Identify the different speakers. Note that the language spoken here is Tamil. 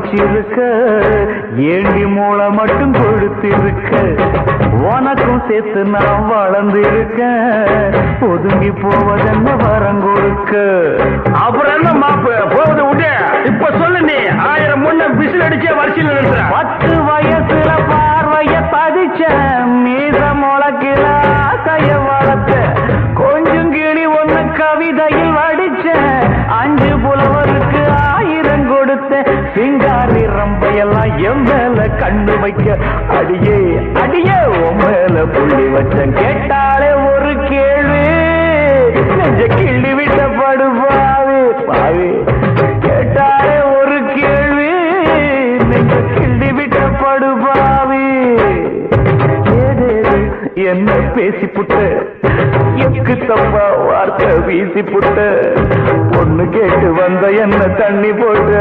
Speaker 1: வச்சிருக்க, ஏண்டி மூளை மட்டும் கொடுத்திருக்க, உனக்கும் சேர்த்து நான் வளர்ந்திருக்கேன், ஒதுங்கி போவதென்ன வரம் கொடுக்க.
Speaker 2: அப்புறம் என்ன மாப்பு போகுது விட்டு, இப்ப சொல்லு நீ 1000 முன்ன விசில் அடிச்சே வரிசையில் நிறுத்துற.
Speaker 1: 10 வயசுல பார்வைய பதிச்ச, மீச முளக்கில ஆசைய வளர்த்த, கொஞ்சம் கிளி ஒண்ணு கவிதையில் வடிச்ச, 5 புலவருக்கு 1000 கொடுத்த, சிங்காரி ரம்பையெல்லாம் என் மேல கண்ணு வைக்க, அடியே அடியே உன் மேல புள்ளி வச்சேன். கேட்டாலே ஒரு கேள்வி, நெஞ்ச கிள்ளி விட்ட படுபாவே பாவே. கேட்டாலே ஒரு கேள்வி, நெஞ்ச கிள்ளி விட்ட படுபாவே. ஏதேது என்ன பேசி புட்ட, எக்கு தப்பா வார்த்தை வீசி புட்ட, பொண்ணு கேட்டு வந்த என்ன தண்ணி போட்டு